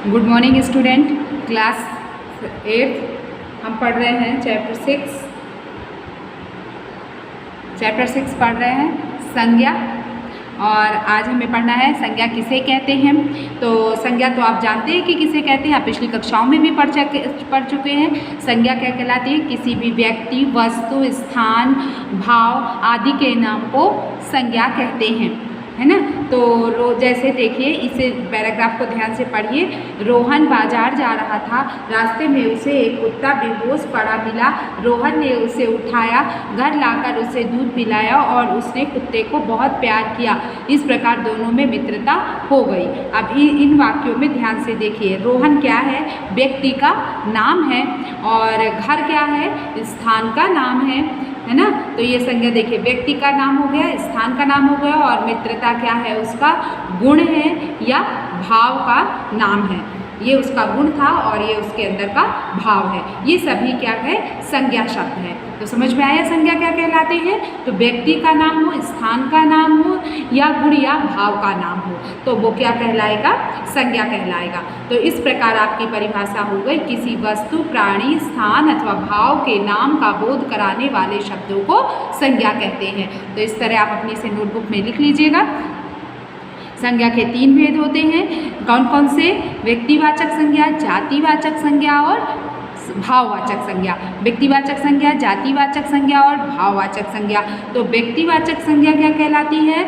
Good morning student. Class 8 हम पढ़ रहे हैं चैप्टर 6 पढ़ रहे हैं संज्ञा। और आज हमें पढ़ना है संज्ञा किसे कहते हैं। तो संज्ञा तो आप जानते हैं कि किसे कहते हैं, आप पिछली कक्षाओं में भी पढ़ चुके हैं। संज्ञा क्या कहलाती है? किसी भी व्यक्ति, वस्तु, स्थान, भाव आदि के नाम को संज्ञा कहते हैं, है ना। तो जैसे देखिए, इस पैराग्राफ को ध्यान से पढ़िए। रोहन बाजार जा रहा था, रास्ते में उसे एक कुत्ता बेहोश पड़ा मिला। रोहन ने उसे उठाया, घर लाकर उसे दूध पिलाया और उसने कुत्ते को बहुत प्यार किया। इस प्रकार दोनों में मित्रता हो गई। अब इन वाक्यों में ध्यान से देखिए। रोहन क्या है? व्यक्ति का नाम है। और घर क्या है? स्थान का नाम है ना। तो ये संज्ञा देखिए, व्यक्ति का नाम हो गया, स्थान का नाम हो गया, और मित्रता क्या है? उसका गुण है या भाव का नाम है। ये उसका गुण था और ये उसके अंदर का भाव है। ये सभी क्या है? संज्ञा शब्द है। तो समझ में आया संज्ञा क्या कहलाते हैं? तो व्यक्ति का नाम हो, स्थान का नाम हो, या गुण या भाव का नाम हो, तो वो क्या कहलाएगा? संज्ञा कहलाएगा। तो इस प्रकार आपकी परिभाषा हो गई। किसी वस्तु, प्राणी, स्थान अथवा भाव के नाम का बोध कराने वाले शब्दों को संज्ञा कहते हैं। तो इस तरह आप अपनी से नोटबुक में लिख लीजिएगा। संज्ञा के 3 भेद होते हैं। कौन कौन से? व्यक्तिवाचक संज्ञा, जातिवाचक संज्ञा और भाववाचक संज्ञा। व्यक्तिवाचक संज्ञा, जातिवाचक संज्ञा और भाववाचक संज्ञा। तो व्यक्तिवाचक संज्ञा क्या कहलाती है?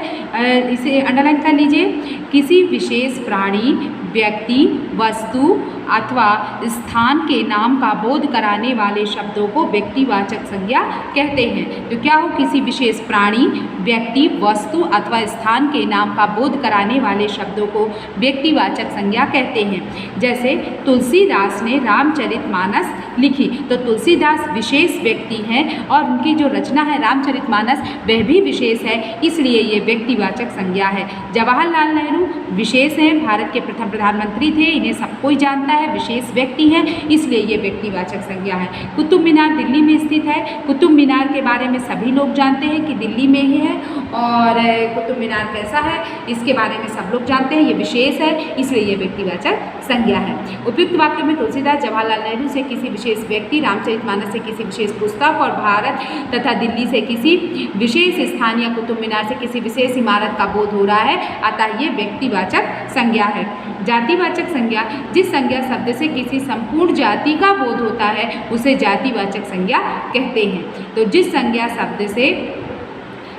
इसे अंडरलाइन कर लीजिए। किसी विशेष प्राणी, व्यक्ति, वस्तु अथवा स्थान के नाम का बोध कराने वाले शब्दों को व्यक्तिवाचक संज्ञा कहते हैं। तो क्या हो? किसी विशेष प्राणी, व्यक्ति, वस्तु अथवा स्थान के नाम का बोध कराने वाले शब्दों को व्यक्तिवाचक संज्ञा कहते हैं। जैसे तुलसीदास ने रामचरितमानस लिखी, तो तुलसीदास विशेष व्यक्ति हैं और उनकी जो रचना है रामचरितमानस वह भी विशेष है, इसलिए ये व्यक्तिवाचक संज्ञा है। जवाहरलाल नेहरू विशेष हैं, भारत के प्रथम प्रधानमंत्री थे, इन्हें सब कोई जानता है, विशेष व्यक्ति हैं, इसलिए ये व्यक्तिवाचक संज्ञा है। कुतुब मीनार दिल्ली में स्थित है। कुतुब मीनार के बारे में सभी लोग जानते हैं कि दिल्ली में ही है, और कुतुब मीनार कैसा है इसके बारे में सब लोग जानते हैं, ये विशेष है, इसलिए ये व्यक्तिवाचक संज्ञा है। उपयुक्त वाक्य में तुलसीदास जवाहरलाल नेहरू से किसी विशेष व्यक्ति, रामचरितमानस से किसी विशेष पुस्तक और भारत तथा दिल्ली से किसी विशेष स्थान या कुतुब मीनार से किसी विशेष इमारत का बोध हो रहा है, अतः ये व्यक्तिवाचक संज्ञा है। जातिवाचक संज्ञा, जिस संज्ञा शब्द से किसी संपूर्ण जाति का बोध होता है उसे जातिवाचक संज्ञा कहते हैं। तो जिस संज्ञा शब्द से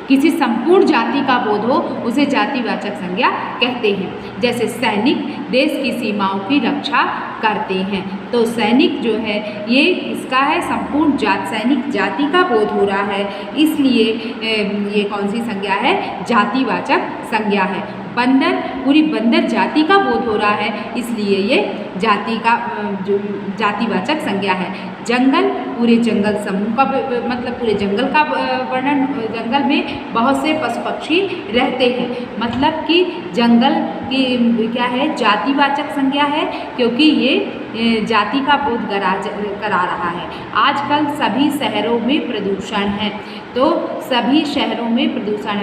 किसी संपूर्ण जाति का बोध हो उसे जातिवाचक संज्ञा कहते हैं। जैसे सैनिक देश की सीमाओं की रक्षा करते हैं, तो सैनिक जो है ये इसका है संपूर्ण सैनिक जाति का बोध हो रहा है, इसलिए ये कौन सी संज्ञा है? जातिवाचक संज्ञा है। बंदर पूरी बंदर जाति का बोध हो रहा है, इसलिए ये जातिवाचक संज्ञा है। जंगल पूरे जंगल समूह का मतलब पूरे जंगल का वर्णन, जंगल में बहुत से पशु पक्षी रहते हैं, मतलब कि जंगल की क्या है? जातिवाचक संज्ञा है, क्योंकि ये जाति का बोध करा रहा है। आजकल सभी शहरों में प्रदूषण है, तो सभी शहरों में प्रदूषण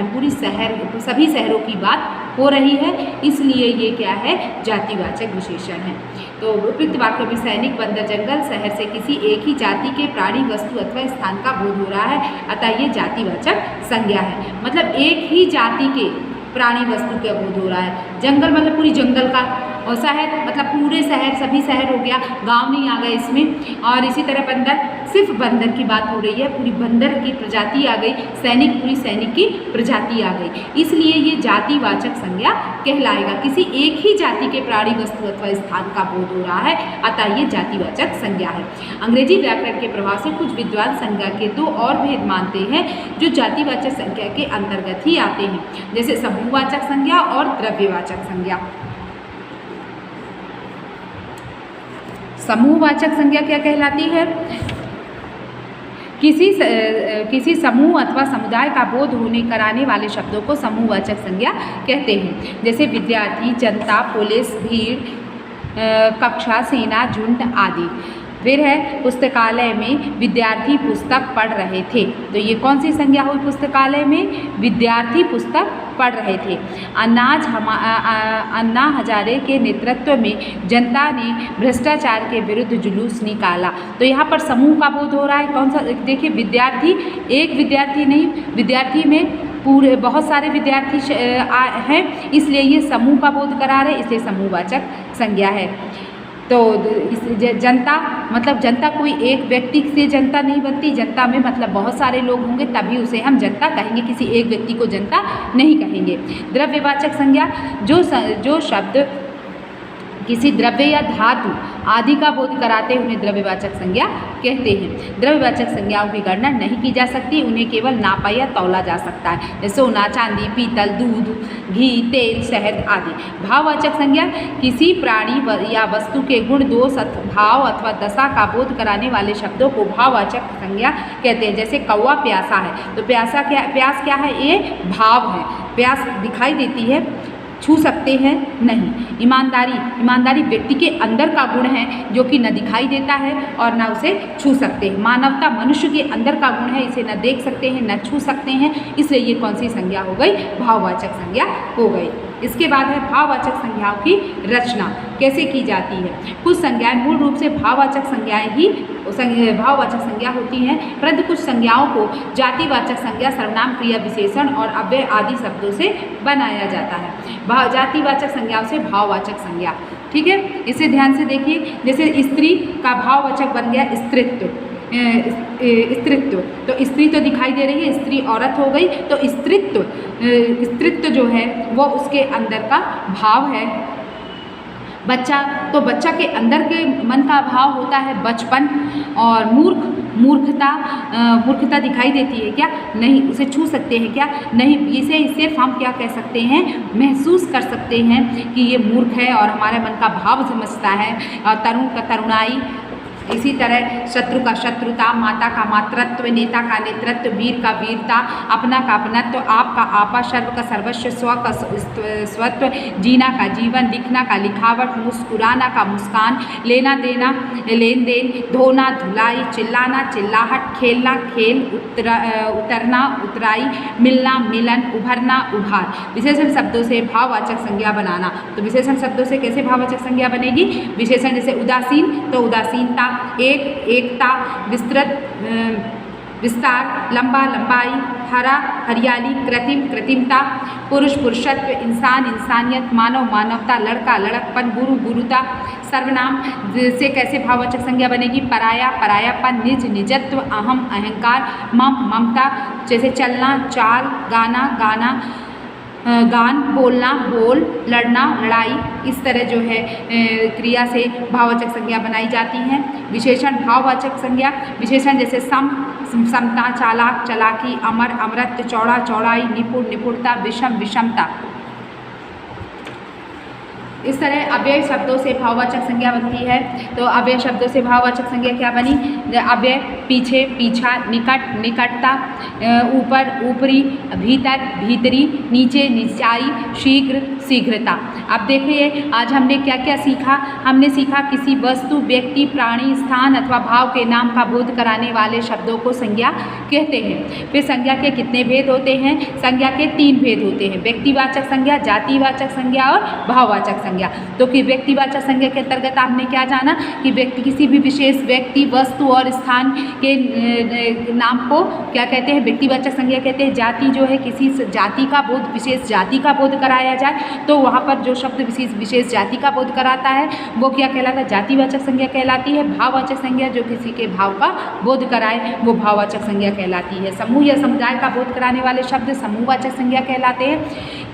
है, सभी शहरों की बात हो रही है, इसलिए ये क्या है? जातिवाचक विशेषण है। तो उपयुक्त वाक्य में सैनिक, बंदर, जंगल, शहर से किसी एक ही जाति के प्राणी, वस्तु अथवा स्थान का बोध हो रहा है, अतः ये जातिवाचक संज्ञा है। मतलब एक ही जाति के प्राणी, वस्तु का बोध हो रहा है। जंगल मतलब पूरी जंगल का, और शहर मतलब पूरे शहर, सभी शहर हो गया, गांव नहीं आ गए इसमें। और इसी तरह बंदर, सिर्फ बंदर की बात हो रही है, पूरी बंदर की प्रजाति आ गई। सैनिक, पूरी सैनिक की प्रजाति आ गई, इसलिए ये जातिवाचक संज्ञा कहलाएगा। किसी एक ही जाति के प्राणी, वस्तु अथवा स्थान का बोध हो रहा है, अतः ये जातिवाचक संज्ञा है। अंग्रेजी व्याकरण के प्रभाव से कुछ विद्वान संज्ञा के 2 और भेद मानते हैं जो जातिवाचक संज्ञा के अंतर्गत ही आते हैं, जैसे समूहवाचक संज्ञा और द्रव्यवाचक संज्ञा। समूहवाचक संज्ञा क्या कहलाती है? किसी समूह अथवा समुदाय का बोध कराने वाले शब्दों को समूहवाचक संज्ञा कहते हैं। जैसे विद्यार्थी, जनता, पुलिस, भीड़, कक्षा, सेना, झुंड आदि। फिर है पुस्तकालय में विद्यार्थी पुस्तक पढ़ रहे थे। तो ये कौन सी संज्ञा हुई पुस्तकालय में? विद्यार्थी पुस्तक पढ़ रहे थे। अन्ना हजारे के नेतृत्व में जनता ने भ्रष्टाचार के विरुद्ध जुलूस निकाला। तो यहाँ पर समूह का बोध हो रहा है। कौन सा? देखिए विद्यार्थी, एक विद्यार्थी नहीं, विद्यार्थी में पूरे बहुत सारे विद्यार्थी हैं, इसलिए ये समूह का बोध करा रहे, इसलिए समूहवाचक संज्ञा है। तो जनता मतलब जनता कोई एक व्यक्ति से जनता नहीं बनती, जनता में मतलब बहुत सारे लोग होंगे तभी उसे हम जनता कहेंगे, किसी एक व्यक्ति को जनता नहीं कहेंगे। द्रव्यवाचक संज्ञा जो शब्द किसी द्रव्य या धातु आदि का बोध कराते हैं उन्हें द्रव्यवाचक संज्ञा कहते हैं। द्रव्यवाचक संज्ञाओं की गणना नहीं की जा सकती, उन्हें केवल नापा या तौला जा सकता है, जैसे सोना, चांदी, पीतल, दूध, घी, तेल, शहद आदि। भाववाचक संज्ञा किसी प्राणी या वस्तु के गुण, दोष, भाव अथवा दशा का बोध कराने वाले शब्दों को भाववाचक संज्ञा कहते हैं। जैसे कौवा प्यासा है, तो प्यास क्या है? ये भाव है, प्यास दिखाई देती है, छू सकते हैं नहीं। ईमानदारी व्यक्ति के अंदर का गुण है जो कि न दिखाई देता है और न उसे छू सकते हैं। मानवता मनुष्य के अंदर का गुण है, इसे न देख सकते हैं न छू सकते हैं, इसलिए ये कौन सी संज्ञा हो गई? भाववाचक संज्ञा हो गई। इसके बाद है भाववाचक संज्ञाओं की रचना कैसे की जाती है। कुछ संज्ञाएं मूल रूप से भाववाचक संज्ञाएं ही भाववाचक संज्ञा होती हैं, परंतु कुछ संज्ञाओं को जातिवाचक संज्ञा, सर्वनाम, क्रिया विशेषण और अव्यय आदि शब्दों से बनाया जाता है। जातिवाचक संज्ञाओं से भाववाचक संज्ञा, ठीक है, इसे ध्यान से देखिए। जैसे स्त्री का भाववाचक बन गया स्त्रीत्व। तो स्त्री तो दिखाई दे रही है, स्त्री औरत हो गई, तो स्त्रीत्व जो है वो उसके अंदर का भाव है। बच्चा, तो बच्चा के अंदर के मन का भाव होता है बचपन। और मूर्खता दिखाई देती है क्या? नहीं। उसे छू सकते हैं क्या? नहीं। इसे सिर्फ हम क्या कह सकते हैं? महसूस कर सकते हैं कि ये मूर्ख है और हमारे मन का भाव समझता है। और तरुण का तरुणाई, इसी तरह शत्रु का शत्रुता, माता का मातृत्व, नेता का नेतृत्व, वीर का वीरता, अपना का अपनत्व, आप का आपा, सर्व का सर्वस्व, स्व का स्वत्व, जीना का जीवन, लिखना का लिखावट, मुस्कुराना का मुस्कान, लेना देना लेन देन, धोना धुलाई, चिल्लाना चिल्लाहट, खेलना खेल, उतरना उतराई, मिलना मिलन, उभरना उभार। विशेषण शब्दों से भाववाचक संज्ञा बनाना। तो विशेषण शब्दों से कैसे भाववाचक संज्ञा बनेगी? विशेषण जैसे उदासीन, तो उदासीनता, एकता, विस्तार, लंबा लंबाई, हरा हरियाली, कृत्रिमता, पुरुष पुरुषत्व, इंसान इंसानियत, मानव मानवता, लड़का लड़कपन, गुरु गुरुता। सर्वनाम से कैसे भाववाचक संज्ञा बनेगी? पराया परायापन, निज निजत्व, अहम अहंकार, मम ममता। जैसे चलना चाल, गाना गाना, गान बोलना बोल, लड़ना लड़ाई। इस तरह जो है क्रिया से भाववाचक संज्ञा बनाई जाती हैं। विशेषण भाववाचक संज्ञा, विशेषण जैसे समता, चालाक चालाकी, अमर अमरत्व, चौड़ा चौड़ाई, निपुण निपुणता, विषम विषमता। इस तरह अव्यय शब्दों से भाववाचक संज्ञा बनती है। तो अव्यय शब्दों से भाववाचक संज्ञा क्या बनी? अव्यय पीछे पीछा, निकट निकटता, ऊपर ऊपरी, भीतर भीतरी, नीचे नीचाई, शीघ्र शीघ्रता। अब देखिए आज हमने क्या क्या सीखा। हमने सीखा किसी वस्तु, व्यक्ति, प्राणी, स्थान अथवा भाव के नाम का बोध कराने वाले शब्दों को संज्ञा कहते हैं। फिर संज्ञा के कितने भेद होते हैं? संज्ञा के 3 भेद होते हैं, व्यक्तिवाचक संज्ञा, जातिवाचक संज्ञा और भाववाचक संज्ञा। तो कि व्यक्तिवाचक संज्ञा के अंतर्गत आपने क्या जाना कि व्यक्ति, किसी भी विशेष व्यक्ति, वस्तु और स्थान के नाम को क्या कहते हैं? व्यक्तिवाचक संज्ञा कहते हैं। जाति जो है किसी जाति का बोध, विशेष जाति का बोध कराया जाए तो वहाँ पर जो शब्द विशेष जाति का बोध कराता है वो क्या कहलाता है? जातिवाचक संज्ञा कहलाती है। भाववाचक संज्ञा जो किसी के भाव का बोध कराए वो भाववाचक संज्ञा कहलाती है। समूह या समुदाय का बोध कराने वाले शब्द समूहवाचक संज्ञा कहलाते हैं।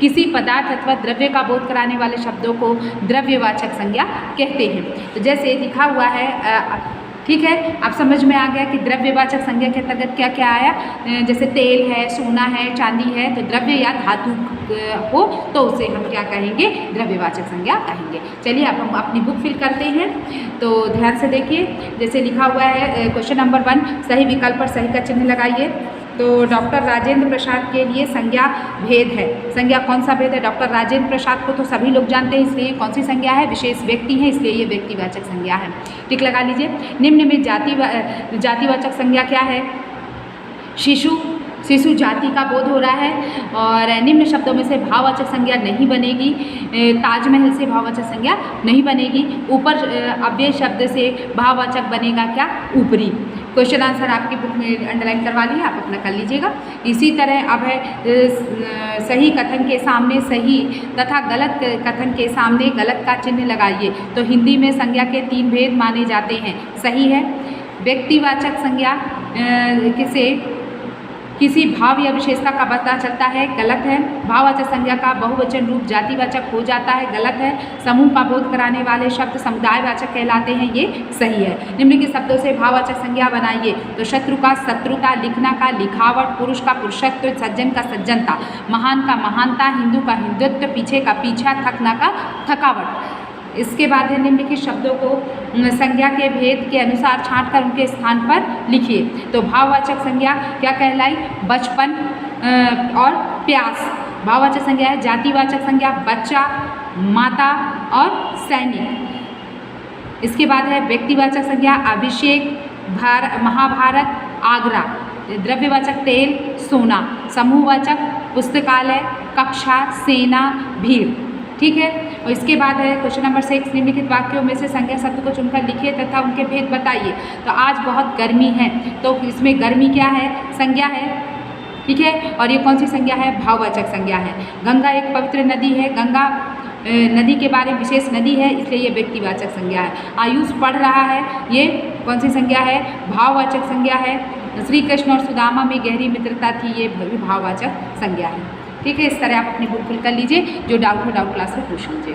किसी पदार्थ अथवा द्रव्य का बोध कराने वाले शब्दों को द्रव्यवाचक संज्ञा कहते हैं। तो जैसे लिखा हुआ है, ठीक है, अब समझ में आ गया कि द्रव्यवाचक संज्ञा के अंतर्गत क्या क्या आया। जैसे तेल है, सोना है, चांदी है, तो द्रव्य या धातु हो तो उसे हम क्या कहेंगे? द्रव्यवाचक संज्ञा कहेंगे। चलिए अब हम अपनी बुक फिल करते हैं, तो ध्यान से देखिए। जैसे लिखा हुआ है क्वेश्चन नंबर 1, सही विकल्प पर सही का चिन्ह लगाइए। तो डॉक्टर राजेंद्र प्रसाद के लिए संज्ञा भेद है। संज्ञा कौन सा भेद है? डॉक्टर राजेंद्र प्रसाद को तो सभी लोग जानते हैं, इसलिए कौन सी संज्ञा है? विशेष व्यक्ति है, इसलिए ये व्यक्तिवाचक संज्ञा है। टिक लगा लीजिए। निम्न में जातिवाचक संज्ञा क्या है? शिशु, शिशु जाति का बोध हो रहा है। और निम्न शब्दों में से भाववाचक संज्ञा नहीं बनेगी। ताजमहल से भाववाचक संज्ञा नहीं बनेगी। ऊपर अव्यय शब्द से भाववाचक बनेगा क्या? ऊपरी। क्वेश्चन आंसर आपकी बुक में अंडरलाइन करवा लिया, आप अपना कर लीजिएगा। इसी तरह अब है सही कथन के सामने सही तथा गलत कथन के सामने गलत का चिन्ह लगाइए। तो हिंदी में संज्ञा के 3 भेद माने जाते हैं। सही है, व्यक्तिवाचक संज्ञा किसी भाव या विशेषता का पता चलता है। गलत है। भाववाचक संज्ञा का बहुवचन रूप जातिवाचक हो जाता है। गलत है। समूह का बोध कराने वाले शब्द समुदायवाचक कहलाते हैं। ये सही है। निम्नलिखित शब्दों से भाववाचक संज्ञा बनाइए। तो शत्रु का शत्रुता, लिखना का लिखावट, पुरुष का पुरुषत्व, सज्जन का सज्जनता, महान का महानता, हिंदू का हिंदुत्व, पीछे का पीछा, थकना का थकावट। इसके बाद है निम्नलिखित शब्दों को संज्ञा के भेद के अनुसार छांटकर उनके स्थान पर लिखिए। तो भाववाचक संज्ञा क्या कहलाई? बचपन और प्यास। भाववाचक संज्ञा है। जातिवाचक संज्ञा बच्चा, माता और सैनिक। इसके बाद है व्यक्तिवाचक संज्ञा अभिषेक, महाभारत, आगरा। द्रव्यवाचक तेल, सोना। समूहवाचक पुस्तकालय, कक्षा, सेना, भीड़। ठीक है। और इसके बाद है क्वेश्चन नंबर 6, निम्नलिखित वाक्यों में से संज्ञा शब्द को चुनकर लिखिए तथा उनके भेद बताइए। तो आज बहुत गर्मी है, तो इसमें गर्मी क्या है? संज्ञा है। ठीक है। और ये कौन सी संज्ञा है? भाववाचक संज्ञा है। गंगा एक पवित्र नदी है। गंगा नदी के बारे में विशेष नदी है, इसलिए ये व्यक्तिवाचक संज्ञा है। आयुष पढ़ रहा है, ये कौन सी संज्ञा है? भाववाचक संज्ञा है। श्री कृष्ण और सुदामा में गहरी मित्रता थी, ये भाववाचक संज्ञा है। ठीक है। इस तरह आप अपनी बुक फिल कर लीजिए। जो डाउट हो डाउट क्लास में पूछ लीजिए।